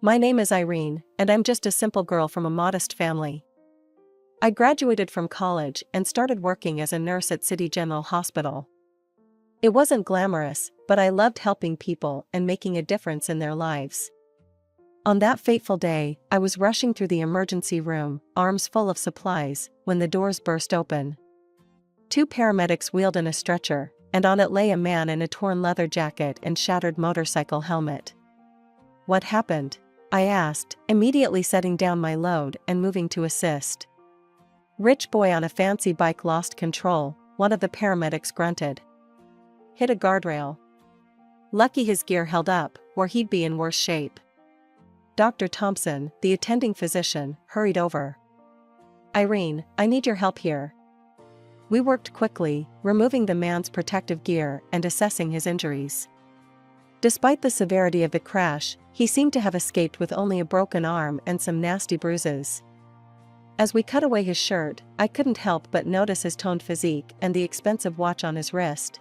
My name is Irene, and I'm just a simple girl from a modest family. I graduated from college and started working as a nurse at City General Hospital. It wasn't glamorous, but I loved helping people and making a difference in their lives. On that fateful day, I was rushing through the emergency room, arms full of supplies, when the doors burst open. Two paramedics wheeled in a stretcher, and on it lay a man in a torn leather jacket and shattered motorcycle helmet. "What happened?" I asked, immediately setting down my load and moving to assist. "Rich boy on a fancy bike lost control," one of the paramedics grunted. "Hit a guardrail. Lucky his gear held up, or he'd be in worse shape." Dr. Thompson, the attending physician, hurried over. "Irene, I need your help here." We worked quickly, removing the man's protective gear and assessing his injuries. Despite the severity of the crash, he seemed to have escaped with only a broken arm and some nasty bruises. As we cut away his shirt, I couldn't help but notice his toned physique and the expensive watch on his wrist.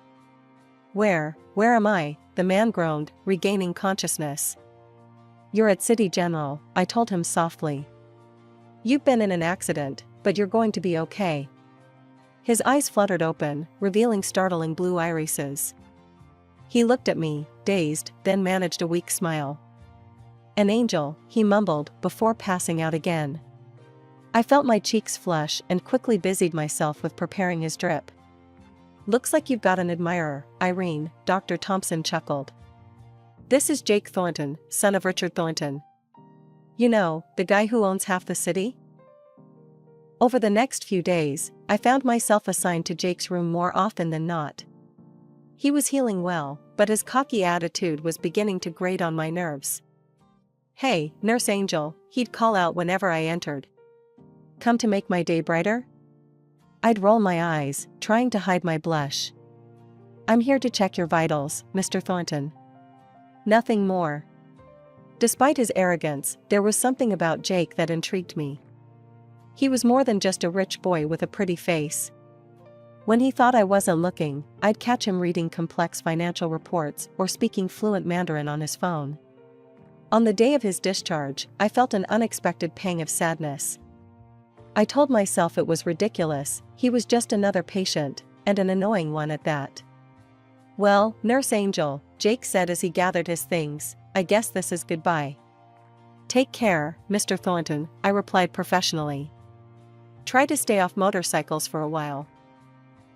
Where am I?" the man groaned, regaining consciousness. "You're at City General," I told him softly. "You've been in an accident, but you're going to be okay." His eyes fluttered open, revealing startling blue irises. He looked at me, dazed, then managed a weak smile. "An angel," he mumbled, before passing out again. I felt my cheeks flush and quickly busied myself with preparing his drip. "Looks like you've got an admirer, Irene," Dr. Thompson chuckled. "This is Jake Thornton, son of Richard Thornton. You know, the guy who owns half the city?" Over the next few days, I found myself assigned to Jake's room more often than not. He was healing well, but his cocky attitude was beginning to grate on my nerves. "Hey, Nurse Angel," he'd call out whenever I entered. "Come to make my day brighter?" I'd roll my eyes, trying to hide my blush. "I'm here to check your vitals, Mr. Thornton. Nothing more." Despite his arrogance, there was something about Jake that intrigued me. He was more than just a rich boy with a pretty face. When he thought I wasn't looking, I'd catch him reading complex financial reports or speaking fluent Mandarin on his phone. On the day of his discharge, I felt an unexpected pang of sadness. I told myself it was ridiculous, he was just another patient, and an annoying one at that. "Well, Nurse Angel," Jake said as he gathered his things, "I guess this is goodbye." "Take care, Mr. Thornton," I replied professionally. "Try to stay off motorcycles for a while."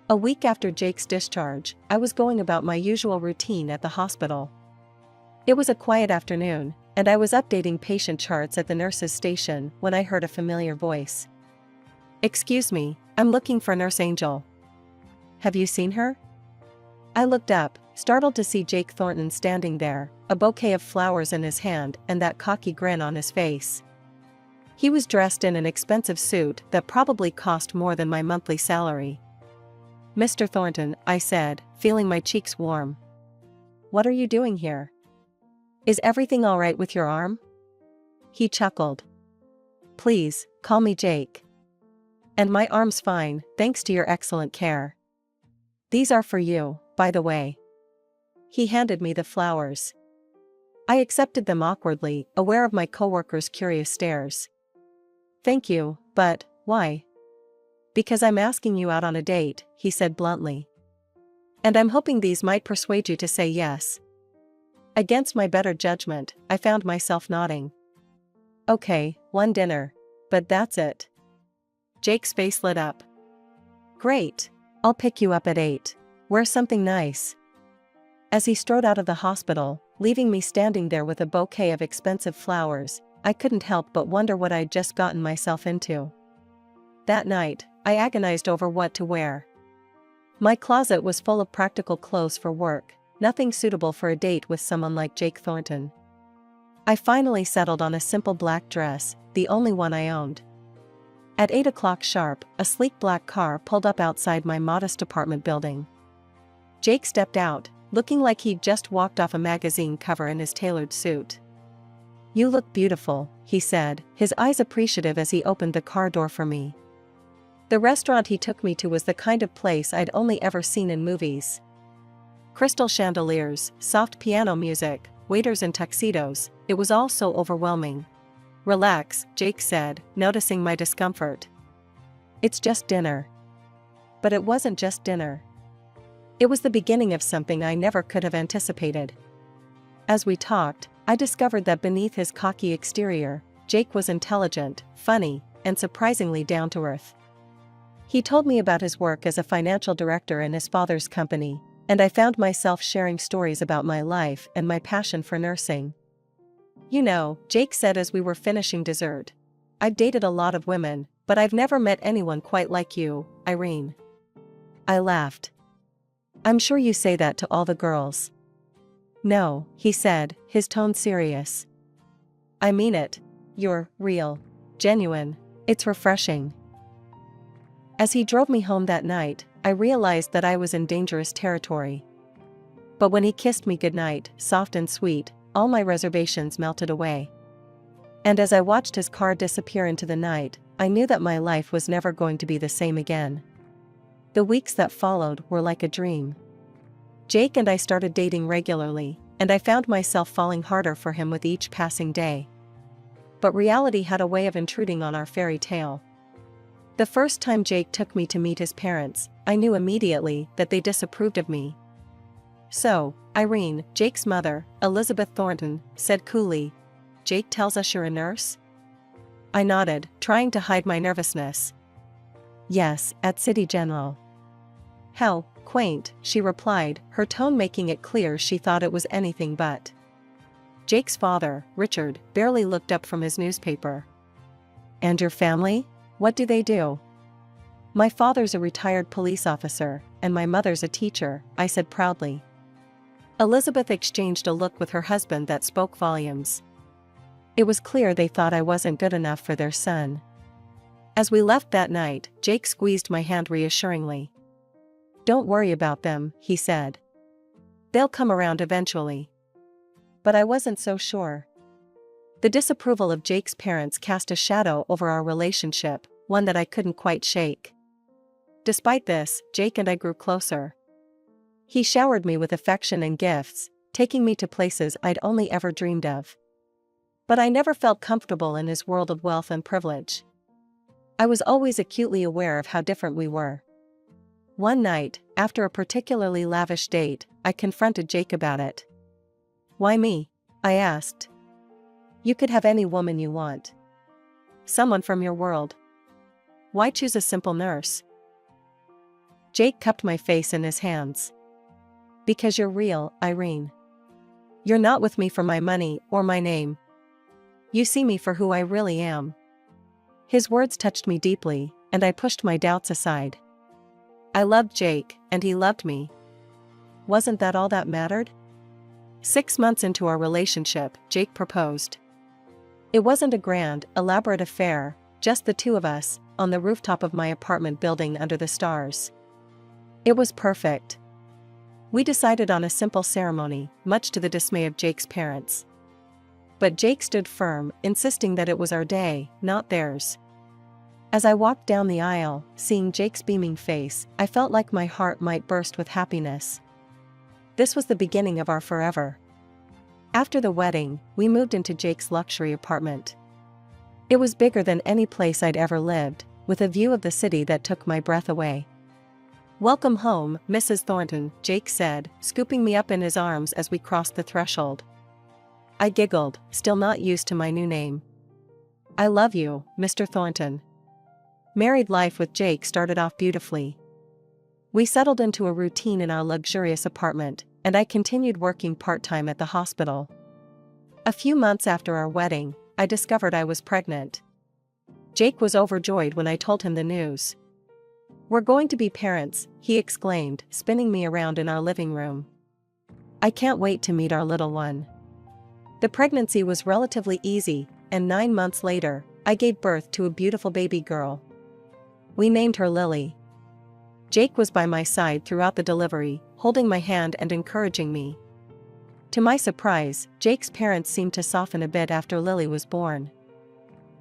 A week after Jake's discharge, I was going about my usual routine at the hospital. It was a quiet afternoon, and I was updating patient charts at the nurse's station when I heard a familiar voice. "Excuse me, I'm looking for Nurse Angel. Have you seen her?" I looked up, startled to see Jake Thornton standing there, a bouquet of flowers in his hand and that cocky grin on his face. He was dressed in an expensive suit that probably cost more than my monthly salary. "Mr. Thornton," I said, feeling my cheeks warm. "What are you doing here? Is everything all right with your arm?" He chuckled. "Please, call me Jake. And my arm's fine, thanks to your excellent care. These are for you, by the way." He handed me the flowers. I accepted them awkwardly, aware of my coworkers' curious stares. "Thank you, but why?" "Because I'm asking you out on a date," he said bluntly. "And I'm hoping these might persuade you to say yes." Against my better judgment, I found myself nodding. "Okay, one dinner. But that's it." Jake's face lit up. "Great. I'll pick you up at 8. Wear something nice." As he strode out of the hospital, leaving me standing there with a bouquet of expensive flowers, I couldn't help but wonder what I'd just gotten myself into. That night, I agonized over what to wear. My closet was full of practical clothes for work, nothing suitable for a date with someone like Jake Thornton. I finally settled on a simple black dress, the only one I owned. At 8 o'clock sharp, a sleek black car pulled up outside my modest apartment building. Jake stepped out, looking like he'd just walked off a magazine cover in his tailored suit. "You look beautiful," he said, his eyes appreciative as he opened the car door for me. The restaurant he took me to was the kind of place I'd only ever seen in movies. Crystal chandeliers, soft piano music, waiters in tuxedos, it was all so overwhelming. "Relax," Jake said, noticing my discomfort. "It's just dinner." But it wasn't just dinner. It was the beginning of something I never could have anticipated. As we talked, I discovered that beneath his cocky exterior, Jake was intelligent, funny, and surprisingly down-to-earth. He told me about his work as a financial director in his father's company, and I found myself sharing stories about my life and my passion for nursing. "You know," Jake said as we were finishing dessert, "I've dated a lot of women, but I've never met anyone quite like you, Irene." I laughed. "I'm sure you say that to all the girls." "No," he said, his tone serious. "I mean it. You're real. Genuine. It's refreshing." As he drove me home that night, I realized that I was in dangerous territory. But when he kissed me goodnight, soft and sweet, all my reservations melted away. And as I watched his car disappear into the night, I knew that my life was never going to be the same again. The weeks that followed were like a dream. Jake and I started dating regularly, and I found myself falling harder for him with each passing day. But reality had a way of intruding on our fairy tale. The first time Jake took me to meet his parents, I knew immediately that they disapproved of me. "So, Irene," Jake's mother, Elizabeth Thornton, said coolly, "Jake tells us you're a nurse?" I nodded, trying to hide my nervousness. "Yes, at City General." "How quaint," she replied, her tone making it clear she thought it was anything but. Jake's father, Richard, barely looked up from his newspaper. "And your family? What do they do?" "My father's a retired police officer, and my mother's a teacher," I said proudly. Elizabeth exchanged a look with her husband that spoke volumes. It was clear they thought I wasn't good enough for their son. As we left that night, Jake squeezed my hand reassuringly. "Don't worry about them," he said. "They'll come around eventually." But I wasn't so sure. The disapproval of Jake's parents cast a shadow over our relationship, one that I couldn't quite shake. Despite this, Jake and I grew closer. He showered me with affection and gifts, taking me to places I'd only ever dreamed of. But I never felt comfortable in his world of wealth and privilege. I was always acutely aware of how different we were. One night, after a particularly lavish date, I confronted Jake about it. "Why me?" I asked. "You could have any woman you want. Someone from your world. Why choose a simple nurse?" Jake cupped my face in his hands. "Because you're real, Irene. You're not with me for my money or my name. You see me for who I really am." His words touched me deeply, and I pushed my doubts aside. I loved Jake, and he loved me. Wasn't that all that mattered? 6 months into our relationship, Jake proposed. It wasn't a grand, elaborate affair, just the two of us, on the rooftop of my apartment building under the stars. It was perfect. We decided on a simple ceremony, much to the dismay of Jake's parents. But Jake stood firm, insisting that it was our day, not theirs. As I walked down the aisle, seeing Jake's beaming face, I felt like my heart might burst with happiness. This was the beginning of our forever. After the wedding, we moved into Jake's luxury apartment. It was bigger than any place I'd ever lived, with a view of the city that took my breath away. "Welcome home, Mrs. Thornton," Jake said, scooping me up in his arms as we crossed the threshold. I giggled, still not used to my new name. "I love you, Mr. Thornton." Married life with Jake started off beautifully. We settled into a routine in our luxurious apartment, and I continued working part-time at the hospital. A few months after our wedding, I discovered I was pregnant. Jake was overjoyed when I told him the news. "We're going to be parents," he exclaimed, spinning me around in our living room. "I can't wait to meet our little one." The pregnancy was relatively easy, and 9 months later, I gave birth to a beautiful baby girl. We named her Lily. Jake was by my side throughout the delivery, holding my hand and encouraging me. To my surprise, Jake's parents seemed to soften a bit after Lily was born.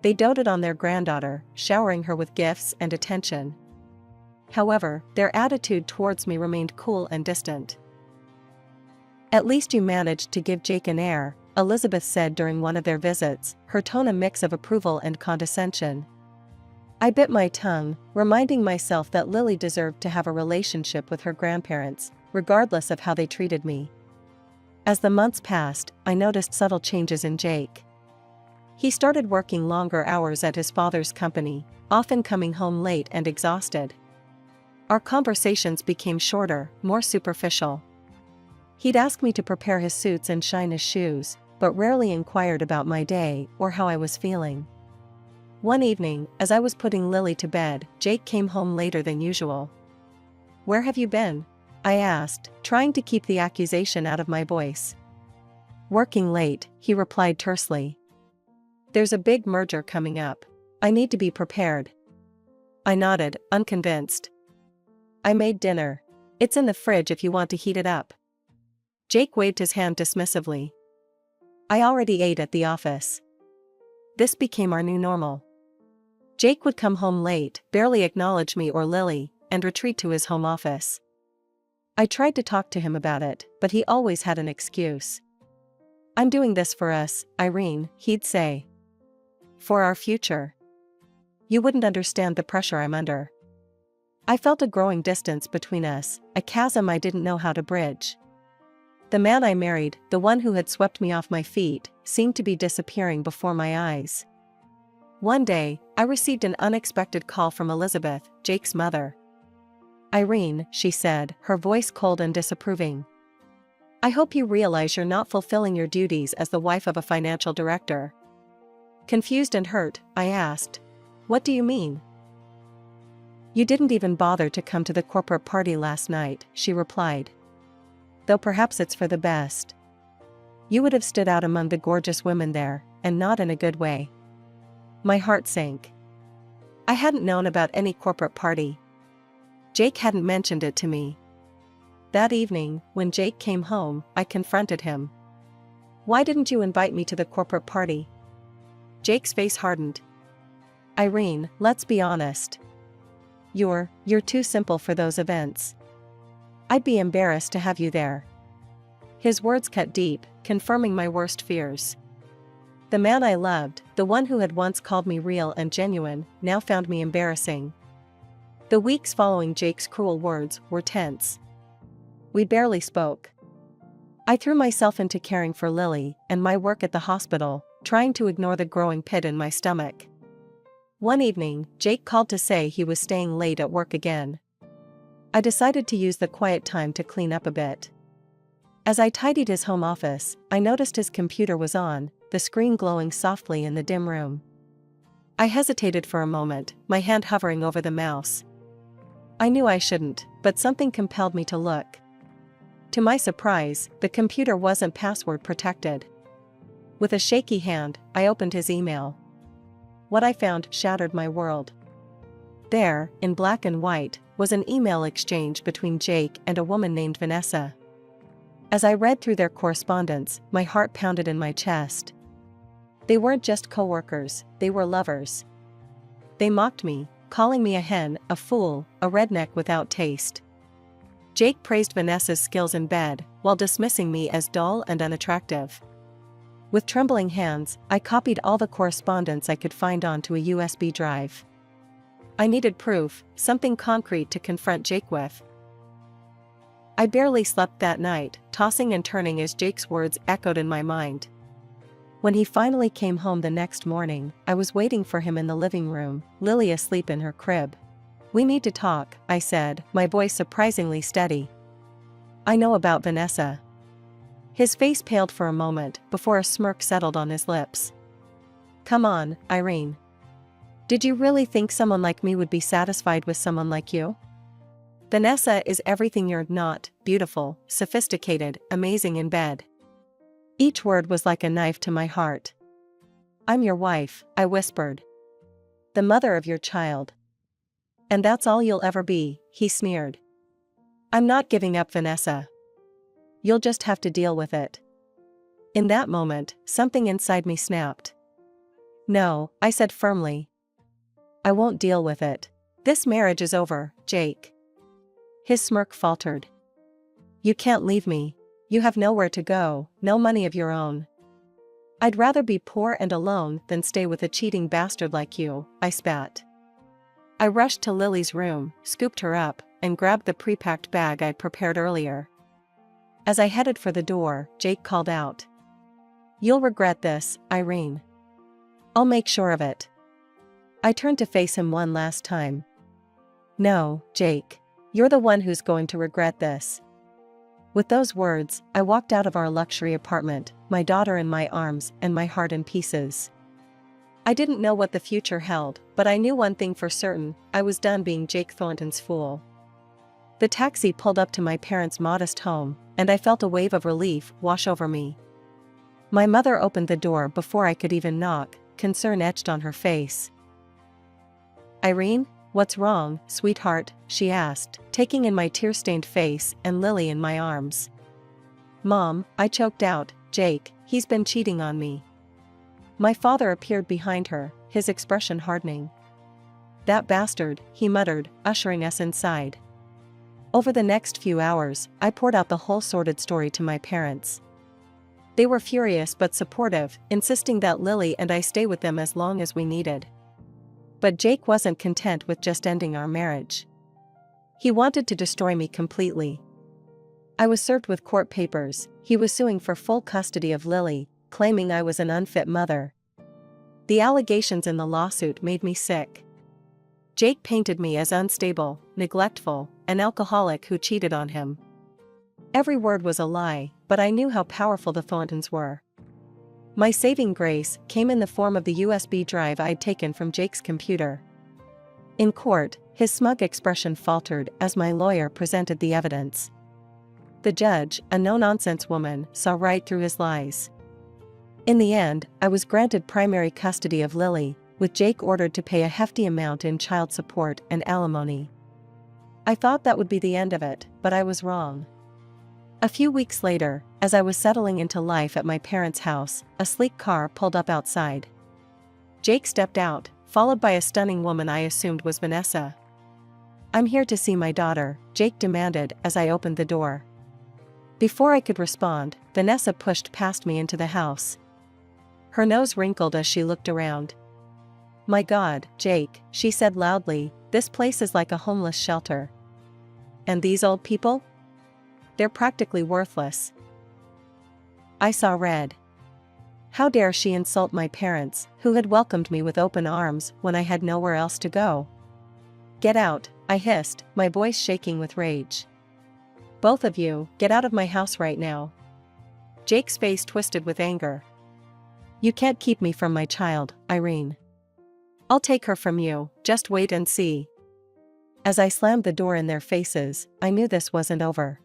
They doted on their granddaughter, showering her with gifts and attention. However, their attitude towards me remained cool and distant. At least you managed to give Jake an heir, Elizabeth said during one of their visits, her tone a mix of approval and condescension. I bit my tongue, reminding myself that Lily deserved to have a relationship with her grandparents, regardless of how they treated me. As the months passed, I noticed subtle changes in Jake. He started working longer hours at his father's company, often coming home late and exhausted. Our conversations became shorter, more superficial. He'd ask me to prepare his suits and shine his shoes, but rarely inquired about my day or how I was feeling. One evening, as I was putting Lily to bed, Jake came home later than usual. "Where have you been?" I asked, trying to keep the accusation out of my voice. "Working late," he replied tersely. "There's a big merger coming up. I need to be prepared." I nodded, unconvinced. "I made dinner. It's in the fridge if you want to heat it up." Jake waved his hand dismissively. "I already ate at the office." This became our new normal. Jake would come home late, barely acknowledge me or Lily, and retreat to his home office. I tried to talk to him about it, but he always had an excuse. "I'm doing this for us, Irene," he'd say. "For our future. You wouldn't understand the pressure I'm under." I felt a growing distance between us, a chasm I didn't know how to bridge. The man I married, the one who had swept me off my feet, seemed to be disappearing before my eyes. One day, I received an unexpected call from Elizabeth, Jake's mother. "Irene," she said, her voice cold and disapproving. "I hope you realize you're not fulfilling your duties as the wife of a financial director." Confused and hurt, I asked, "What do you mean?" "You didn't even bother to come to the corporate party last night," she replied. "Though perhaps it's for the best. You would have stood out among the gorgeous women there, and not in a good way." My heart sank. I hadn't known about any corporate party. Jake hadn't mentioned it to me. That evening, when Jake came home, I confronted him. "Why didn't you invite me to the corporate party?" Jake's face hardened. "Irene, let's be honest. You're too simple for those events. I'd be embarrassed to have you there." His words cut deep, confirming my worst fears. The man I loved, the one who had once called me real and genuine, now found me embarrassing. The weeks following Jake's cruel words were tense. We barely spoke. I threw myself into caring for Lily and my work at the hospital, trying to ignore the growing pit in my stomach. One evening, Jake called to say he was staying late at work again. I decided to use the quiet time to clean up a bit. As I tidied his home office, I noticed his computer was on, the screen glowing softly in the dim room. I hesitated for a moment, my hand hovering over the mouse. I knew I shouldn't, but something compelled me to look. To my surprise, the computer wasn't password protected. With a shaky hand, I opened his email. What I found shattered my world. There, in black and white, was an email exchange between Jake and a woman named Vanessa. As I read through their correspondence, my heart pounded in my chest. They weren't just co-workers, they were lovers. They mocked me, calling me a hen, a fool, a redneck without taste. Jake praised Vanessa's skills in bed, while dismissing me as dull and unattractive. With trembling hands, I copied all the correspondence I could find onto a USB drive. I needed proof, something concrete to confront Jake with. I barely slept that night, tossing and turning as Jake's words echoed in my mind. When he finally came home the next morning, I was waiting for him in the living room, Lily asleep in her crib. "We need to talk," I said, my voice surprisingly steady. "I know about Vanessa." His face paled for a moment, before a smirk settled on his lips. "Come on, Irene. Did you really think someone like me would be satisfied with someone like you? Vanessa is everything you're not: beautiful, sophisticated, amazing in bed." Each word was like a knife to my heart. "I'm your wife," I whispered. "The mother of your child. And that's all you'll ever be," he sneered. "I'm not giving up Vanessa. You'll just have to deal with it." In that moment, something inside me snapped. "No," I said firmly. "I won't deal with it. This marriage is over, Jake." His smirk faltered. "You can't leave me. You have nowhere to go, no money of your own. I'd rather be poor and alone than stay with a cheating bastard like you, I spat. I rushed to Lily's room, scooped her up, and grabbed the pre-packed bag I'd prepared earlier. As I headed for the door, Jake called out. You'll regret this, Irene. I'll make sure of it. I turned to face him one last time. No, Jake. You're the one who's going to regret this. With those words, I walked out of our luxury apartment, my daughter in my arms and my heart in pieces. I didn't know what the future held, but I knew one thing for certain: I was done being Jake Thornton's fool. The taxi pulled up to my parents' modest home, and I felt a wave of relief wash over me. My mother opened the door before I could even knock, concern etched on her face. Irene, what's wrong, sweetheart? She asked, taking in my tear-stained face and Lily in my arms. Mom, I choked out, Jake, he's been cheating on me. My father appeared behind her, his expression hardening. That bastard, he muttered, ushering us inside. Over the next few hours, I poured out the whole sordid story to my parents. They were furious but supportive, insisting that Lily and I stay with them as long as we needed. But Jake wasn't content with just ending our marriage. He wanted to destroy me completely. I was served with court papers. He was suing for full custody of Lily, claiming I was an unfit mother. The allegations in the lawsuit made me sick. Jake painted me as unstable, neglectful, an alcoholic who cheated on him. Every word was a lie, but I knew how powerful the Thorntons were. My saving grace came in the form of the USB drive I'd taken from Jake's computer. In court, his smug expression faltered as my lawyer presented the evidence. The judge, a no-nonsense woman, saw right through his lies. In the end, I was granted primary custody of Lily, with Jake ordered to pay a hefty amount in child support and alimony. I thought that would be the end of it, but I was wrong. A few weeks later, as I was settling into life at my parents' house, a sleek car pulled up outside. Jake stepped out, followed by a stunning woman I assumed was Vanessa. I'm here to see my daughter, Jake demanded as I opened the door. Before I could respond, Vanessa pushed past me into the house. Her nose wrinkled as she looked around. My God, Jake, she said loudly, this place is like a homeless shelter. And these old people? They're practically worthless. I saw red. How dare she insult my parents, who had welcomed me with open arms when I had nowhere else to go? Get out, I hissed, my voice shaking with rage. Both of you, get out of my house right now. Jake's face twisted with anger. You can't keep me from my child, Irene. I'll take her from you, just wait and see. As I slammed the door in their faces, I knew this wasn't over.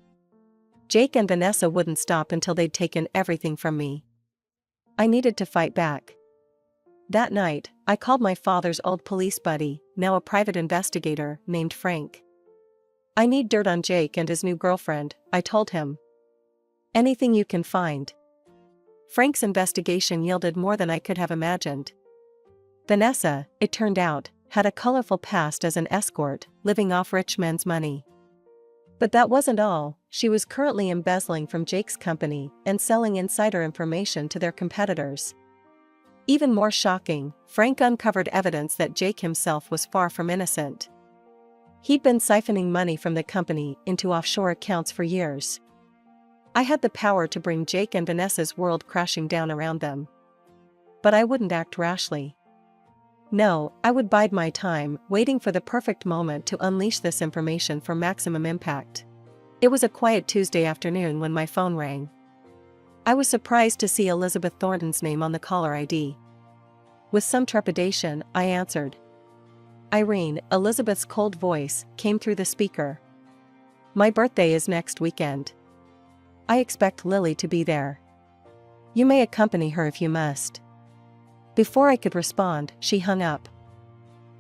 Jake and Vanessa wouldn't stop until they'd taken everything from me. I needed to fight back. That night, I called my father's old police buddy, now a private investigator, named Frank. I need dirt on Jake and his new girlfriend, I told him. Anything you can find. Frank's investigation yielded more than I could have imagined. Vanessa, it turned out, had a colorful past as an escort, living off rich men's money. But that wasn't all. She was currently embezzling from Jake's company and selling insider information to their competitors. Even more shocking, Frank uncovered evidence that Jake himself was far from innocent. He'd been siphoning money from the company into offshore accounts for years. I had the power to bring Jake and Vanessa's world crashing down around them. But I wouldn't act rashly. No, I would bide my time, waiting for the perfect moment to unleash this information for maximum impact. It was a quiet Tuesday afternoon when my phone rang. I was surprised to see Elizabeth Thornton's name on the caller ID. With some trepidation, I answered. Irene, Elizabeth's cold voice, came through the speaker. My birthday is next weekend. I expect Lily to be there. You may accompany her if you must. Before I could respond, she hung up.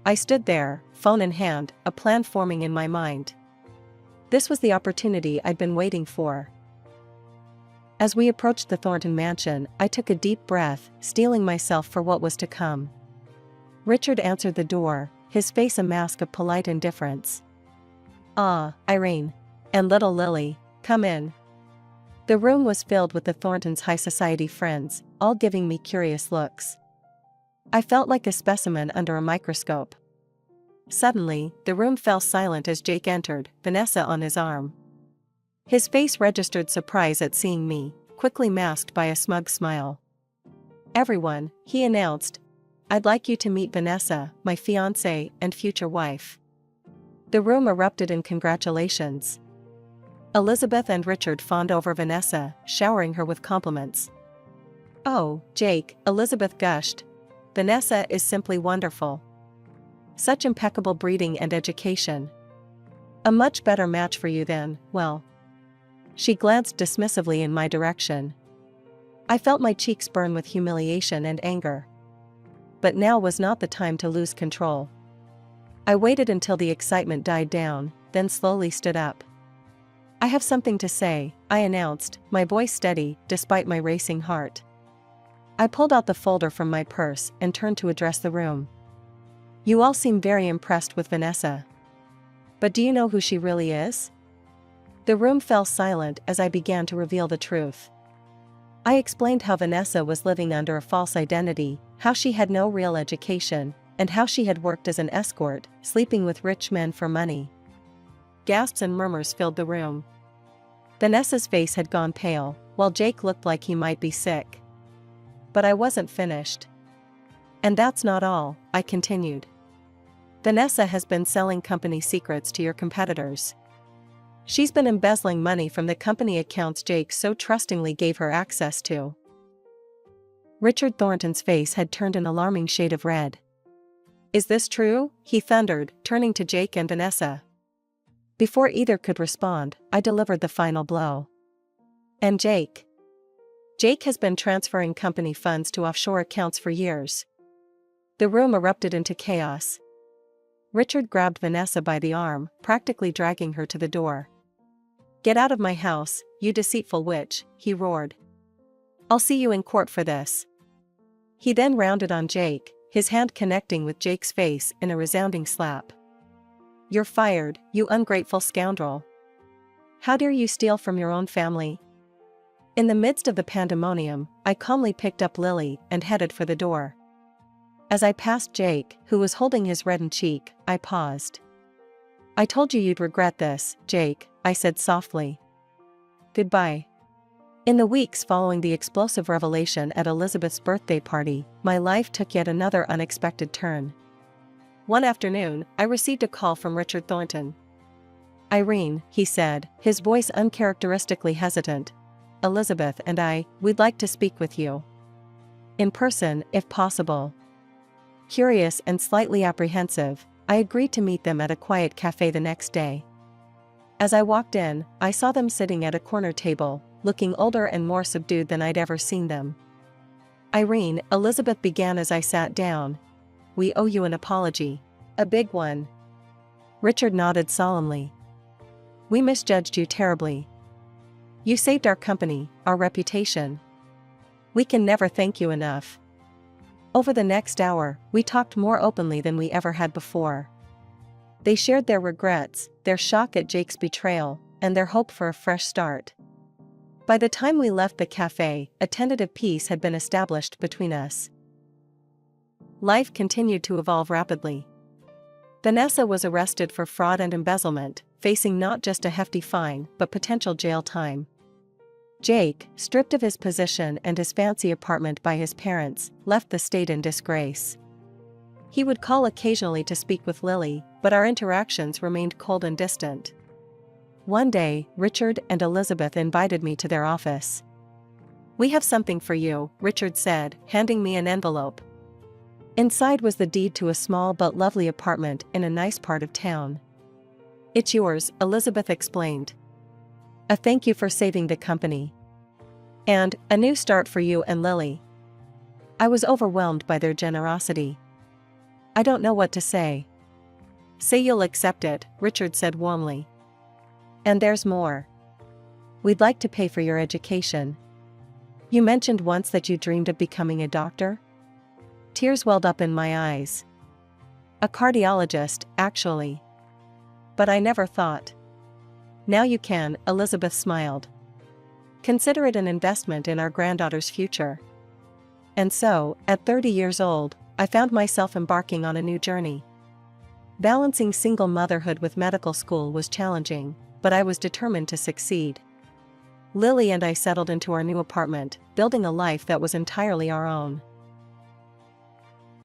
I stood there, phone in hand, a plan forming in my mind. This was the opportunity I'd been waiting for. As we approached the Thornton mansion, I took a deep breath, steeling myself for what was to come. Richard answered the door, his face a mask of polite indifference. Ah, Irene. And little Lily, come in. The room was filled with the Thorntons' high society friends, all giving me curious looks. I felt like a specimen under a microscope. Suddenly, the room fell silent as Jake entered, Vanessa on his arm. His face registered surprise at seeing me, quickly masked by a smug smile. "Everyone," he announced, "I'd like you to meet Vanessa, my fiancée and future wife." The room erupted in congratulations. Elizabeth and Richard fawned over Vanessa, showering her with compliments. "Oh, Jake," Elizabeth gushed, "Vanessa is simply wonderful. Such impeccable breeding and education. A much better match for you than, well." She glanced dismissively in my direction. I felt my cheeks burn with humiliation and anger. But now was not the time to lose control. I waited until the excitement died down, then slowly stood up. "I have something to say," I announced, my voice steady, despite my racing heart. I pulled out the folder from my purse and turned to address the room. "You all seem very impressed with Vanessa. But do you know who she really is?" The room fell silent as I began to reveal the truth. I explained how Vanessa was living under a false identity, how she had no real education, and how she had worked as an escort, sleeping with rich men for money. Gasps and murmurs filled the room. Vanessa's face had gone pale, while Jake looked like he might be sick. But I wasn't finished. "And that's not all," I continued. "Vanessa has been selling company secrets to your competitors. She's been embezzling money from the company accounts Jake so trustingly gave her access to." Richard Thornton's face had turned an alarming shade of red. "Is this true?" he thundered, turning to Jake and Vanessa. Before either could respond, I delivered the final blow. "And Jake? Jake has been transferring company funds to offshore accounts for years." The room erupted into chaos. Richard grabbed Vanessa by the arm, practically dragging her to the door. "Get out of my house, you deceitful witch," he roared. "I'll see you in court for this." He then rounded on Jake, his hand connecting with Jake's face in a resounding slap. "You're fired, you ungrateful scoundrel. How dare you steal from your own family?" In the midst of the pandemonium, I calmly picked up Lily and headed for the door. As I passed Jake, who was holding his reddened cheek, I paused. "I told you you'd regret this, Jake," I said softly. "Goodbye." In the weeks following the explosive revelation at Elizabeth's birthday party, my life took yet another unexpected turn. One afternoon, I received a call from Richard Thornton. "Irene," he said, his voice uncharacteristically hesitant, "Elizabeth and we'd like to speak with you. In person, if possible." Curious and slightly apprehensive, I agreed to meet them at a quiet cafe the next day. As I walked in, I saw them sitting at a corner table, looking older and more subdued than I'd ever seen them. "Irene," Elizabeth began as I sat down, "we owe you an apology. A big one." Richard nodded solemnly. "We misjudged you terribly. You saved our company, our reputation. We can never thank you enough." Over the next hour, we talked more openly than we ever had before. They shared their regrets, their shock at Jake's betrayal, and their hope for a fresh start. By the time we left the cafe, a tentative peace had been established between us. Life continued to evolve rapidly. Vanessa was arrested for fraud and embezzlement, facing not just a hefty fine but potential jail time. Jake, stripped of his position and his fancy apartment by his parents, left the state in disgrace. He would call occasionally to speak with Lily, but our interactions remained cold and distant. One day, Richard and Elizabeth invited me to their office. "We have something for you," Richard said, handing me an envelope. Inside was the deed to a small but lovely apartment in a nice part of town. "It's yours," Elizabeth explained. "A thank you for saving the company. And a new start for you and Lily." I was overwhelmed by their generosity. "I don't know what to say." "Say you'll accept it," Richard said warmly. "And there's more. We'd like to pay for your education. You mentioned once that you dreamed of becoming a doctor?" Tears welled up in my eyes. "A cardiologist, actually. But I never thought." "Now you can," Elizabeth smiled. Consider it an investment in our granddaughter's future. And so, at 30 years old, I found myself embarking on a new journey. Balancing single motherhood with medical school was challenging, but I was determined to succeed. Lily and I settled into our new apartment, building a life that was entirely our own.